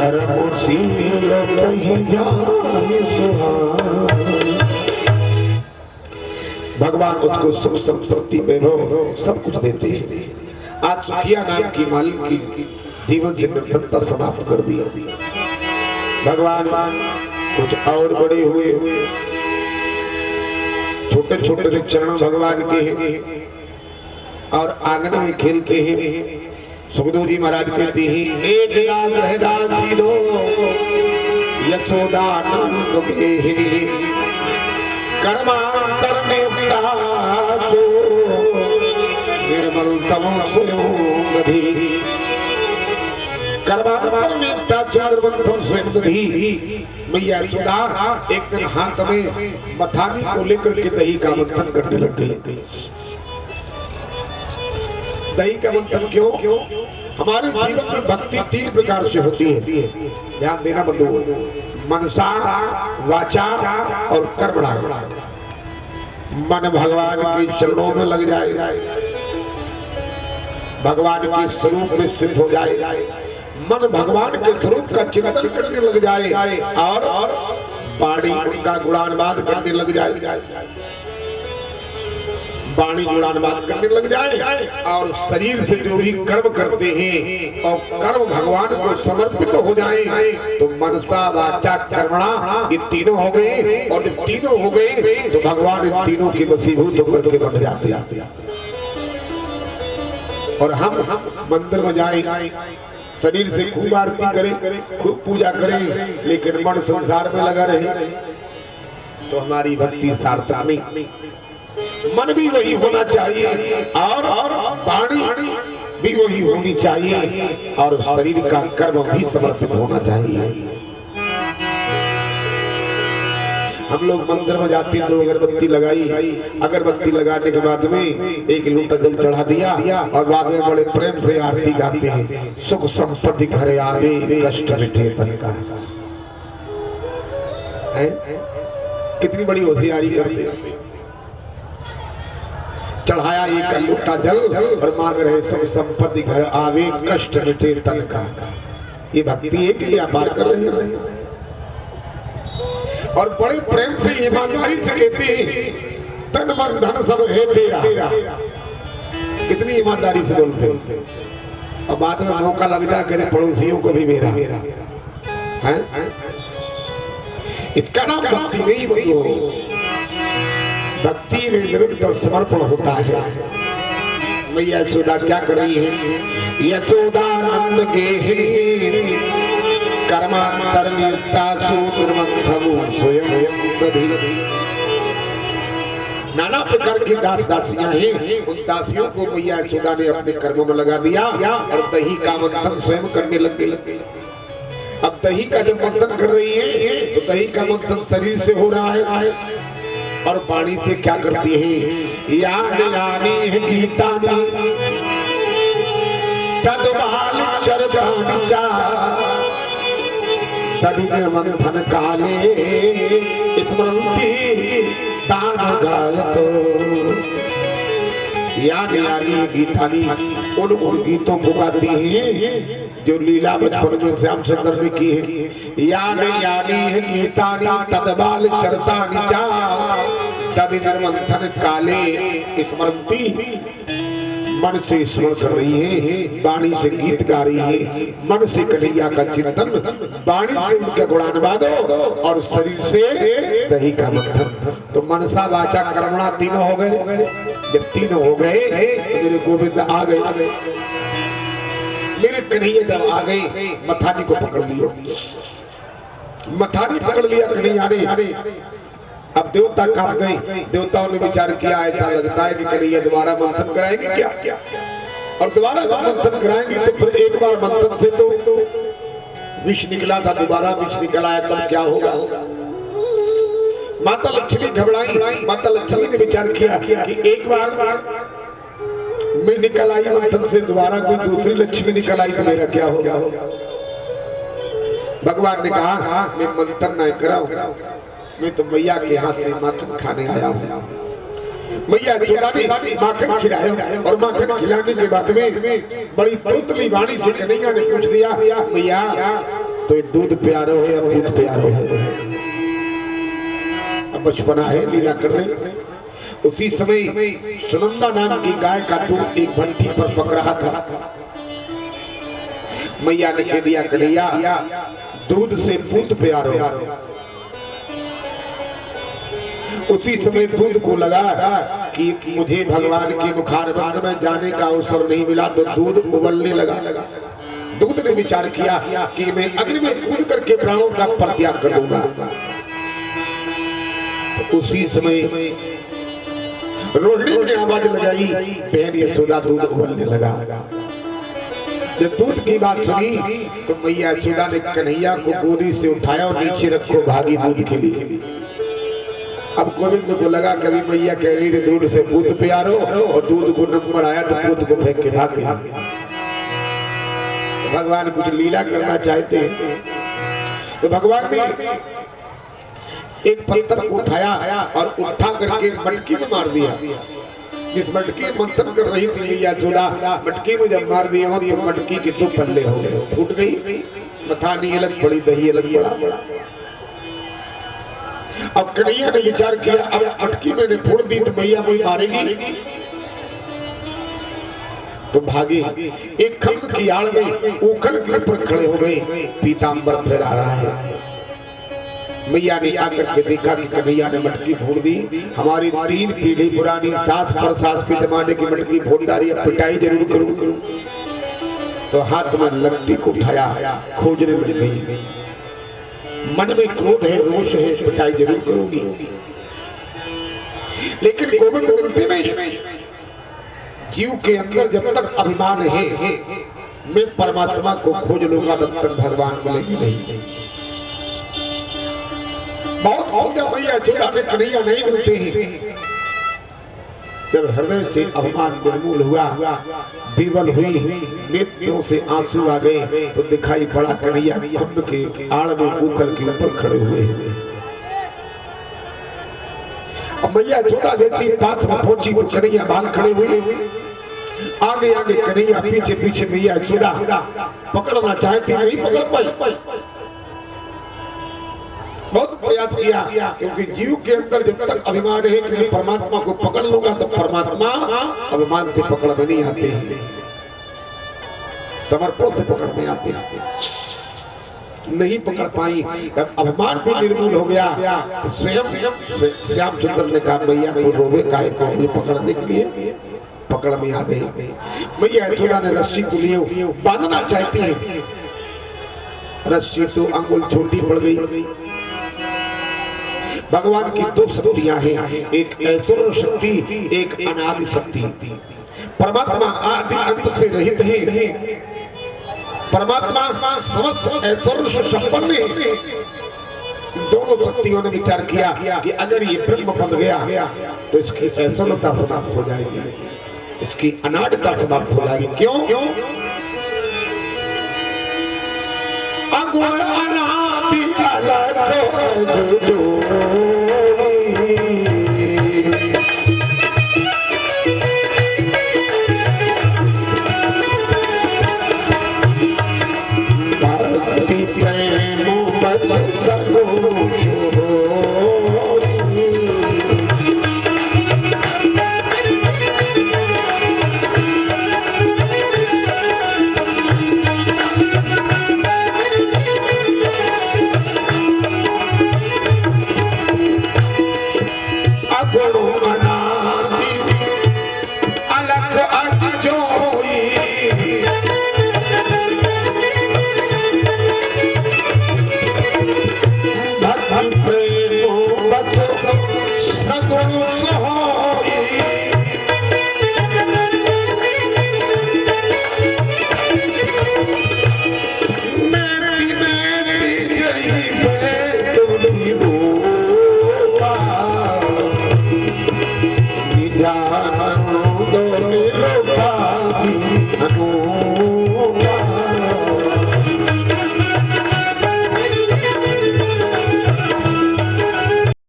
धर्मशील तहि जाहि सुहाई। भगवान उसको सुख संपत्ति वैभव सब कुछ देते हैं। आज सुखिया नाम की मालिक की जीवन से निर्धनता समाप्त कर दिया। भगवान कुछ और बड़े हुए, छोटे छोटे चरण भगवान के हैं और आंगन में खेलते हैं। सुखदेव जी महाराज कहते हैं एक गृहदान सीधो यशोदा नंद गेहिनी कर्मांतर नियुक्तासु निर्मल तमो स्वयं दधी। कर्मांतर नियुक्तासु निर्मल तमो स्वयं दधी। मैया यशोदा एक दिन हाथ में मथानी को लेकर के दही का मंथन करने लग गई। दही का मंथन क्यों? हमारे जीवन में भक्ति 3 प्रकार से होती है, ध्यान देना बंधु। मनसा, वाचा और कर्मणा। मन भगवान के चरणों में लग जाए, भगवान के स्वरूप में स्थित हो जाए, मन भगवान के स्वरूप का चिंतन करने लग जाए और वाणी उनका गुणानुवाद करने लग जाए, वाणी गुणानुवाद करने लग जाए और शरीर से जो भी कर्म करते हैं और कर्म भगवान को समर्पित हो जाए तो मनसा वाचा कर्मणा ये तीनों हो गए। और जब तीनों हो गए तो भगवान इन तीनों के वशीभूत होकर के बन जाते हैं। और हम मंदिर में जाए, शरीर से खूब आरती करें, खूब पूजा करें, लेकिन मन संसार में लगा रहे तो हमारी भक्ति सार्थक नहीं। मन भी वही होना चाहिए और वाणी भी वही होनी चाहिए और शरीर का कर्म भी समर्पित होना चाहिए। हम लोग मंदिर में जाते हैं, 2 अगरबत्ती लगाई, अगरबत्ती लगाने के बाद में 1 लोटा जल चढ़ा दिया और बाद में बड़े प्रेम से आरती गाते हैं। सुख संपत्ति घर आवे कष्ट मिटे तन का। है कितनी बड़ी होशियारी करते हैं। चढ़ाया 1 लोटा जल और मांग रहे सुख संपत्ति घर आवे कष्ट मिटे तन का। ये भक्ति है कि व्यापार कर रहे हैं? और बड़े प्रेम से ईमानदारी से कहते हैं तन मन धन सब है तेरा। कितनी ईमानदारी से बोलते हैं और बाद में मौका लग जाए करे पड़ोसियों को भी मेरा है। इसका नाम भक्ति नहीं बंधु। भक्ति में निरंतर समर्पण होता है। मैया यशोदा क्या कर रही है? यशोदा नंद गेहिनी कर्मांतर नियुक्तासु निर्मंथमु स्वयं दधी। नाना प्रकार की दास दासियां हैं, उन दासियों को मैया यशोदा ने अपने कर्मों में लगा दिया और दही का मंथन स्वयं करने लग गई। अब दही का जब मंथन कर रही है तो दही का मंथन शरीर से हो रहा है और वाणी से क्या करती है? यानी यानी है गीतानी तदबाल चरतानि चा तदिन मंथन काले स्मरन्ति दान गायतो। यानी यानी गीतानी उन गीतों को गाती हैं जो लीला बचपन में श्याम सुंदर ने की है। यानी यानी है गीतानी तदबाल चरतानि चा तदिन मंथन काले स्मरन्ति। मन से स्मरण कर रही है, वाणी से गीत गा रही है, मन से कन्हैया का चिंतन, वाणी से उनका गुणानुवाद और शरीर से दही का मंथन। तो मनसा वाचा कर्मणा तीनों हो गए। जब तीनों हो गए तो मेरे गोविंद आ गए, मेरे कन्हैया जब आ गए मथानी को पकड़ लिया, मथानी पकड़ लिया कन्हैया ने। अब देवता काम गए, देवताओं ने विचार किया ऐसा लगता है कि कन्हैया दोबारा मंथन कराएंगे क्या, और दोबारा जब मंथन कराएंगे तो फिर एक बार मंथन से तो विष निकला था, दोबारा विष निकल आया तब क्या होगा। माता लक्ष्मी घबराई। माता लक्ष्मी ने विचार किया कि एक बार मैं निकल आई मंथन से, दोबारा कोई दूसरी लक्ष्मी निकल आई तो मेरा क्या होगा। भगवान ने कहा मैं मंथन नहीं कराऊं, मैं तो मैया के हाथ से माखन खाने आया हूँ। मैया यशोदा ने माखन खिलाया और माखन खिलाने के बाद में बड़ी तोतली वाणी से कन्हैया ने पूछ दिया, मैया तो ये दूध प्यारो है या दूध प्यारो है? अब बचपना है, लीला कर रहे। उसी समय सुनंदा नाम की गाय का दूध एक भट्टी पर पक रहा था। मैया ने कह दिया, कन्हैया दूध से दूध प्यारो। उसी समय दूध को लगा कि मुझे भगवान के मुखारबंद में जाने का अवसर नहीं मिला, तो दूध उबलने लगा। दूध ने विचार किया कि मैं अग्नि में कूद करके प्राणों का परित्याग कर दूंगा। तो उसी समय रोहिणी ने आवाज लगाई, बहन यशोदा दूध उबलने लगा। जब दूध की बात सुनी तो मैया यशोदा ने कन्हैया को गोदी से उठाया और नीचे रखो, भागी दूध के लिए। अब गोविंद को लगा कभी मैया कह रही थी दूध से दूध प्यारो, और दूध को नंबर आया तो दूध को फेंक के भाग गया। भगवान कुछ लीला करना चाहते तो भगवान ने एक पत्थर को उठाया और उठा करके मटकी में मार दिया। जिस मटकी में मंथन कर रही थी मैया यशोदा, मटकी में जब मार दिया हो तो मटकी के दो पल्ले हो गए, फूट गई। मथानी अलग पड़ी, दही अलग पड़ा। अब कन्हैया ने विचार किया, अब मटकी मैंने फोड़ दी तो मैया मुझे मारेगी, तो भागे। एक खम्भ की आड़ में उखल के ऊपर खड़े हो गए, पीतांबर फहरा रहा है। मैया ने आकर के देखा कि कन्हैया ने मटकी फोड़ दी। हमारी 3 पीढ़ी पुरानी सास पर सास के जमाने की मटकी फोड़ डाली, अब पिटाई जरूर करूं। तो हाथ में लकड़ी को उठाया, खोजने लग गई। मन में क्रोध है, रोष है, पिटाई जरूर करूंगी, लेकिन गोविंद मिलते नहीं। जीव के अंदर जब तक अभिमान है मैं परमात्मा को खोज लूंगा, तब तक भगवान मिलेगी नहीं। बहुत खोजा मैया यशोदा ने, कन्हैया नहीं मिलते हैं। जब हृदय से अभिमान निर्मूल हुआ, विवल हुई, नेत्रों से आंसू आ गए, तो दिखाई पड़ा कन्हैया खम्भ के आड़ में उखल के ऊपर खड़े हुए। अब मैया यशोदा जैसी पास में पहुंची तो कन्हैया भाग खड़े हुए। आगे आगे कन्हैया, पीछे पीछे मैया यशोदा। पकड़ना चाहती, नहीं पकड़ पाई। बहुत प्रयास किया, क्योंकि जीव के अंदर जब तक अभिमान है कि मैं परमात्मा को पकड़ लूंगा, तो परमात्मा अभिमान से पकड़ में नहीं आते हैं, समर्पण से पकड़ में आते हैं। नहीं पकड़ पाई। जब अभिमान भी निर्मूल हो गया तो स्वयं श्याम सुंदर ने कहा, मैया तो रोवे काहे को, मुझे पकड़ने के लिए पकड़ में आ गई। मैया यशोदा ने रस्सी को लिए बांधना चाहती है, रस्सी तो अंगुल छोटी पड़ गई। भगवान की 2 शक्तियां हैं, एक ऐश्वर्य शक्ति, एक अनादि शक्ति। परमात्मा आदि अंत से रहित है, परमात्मा समस्त ऐश्वर्य से संपन्न है। दोनों शक्तियों ने विचार किया कि अगर ये ब्रह्म बन गया तो इसकी ऐश्वर्यता समाप्त हो जाएगी, इसकी अनादिता समाप्त हो जाएगी। क्यों? अगुण अनादि अलग जो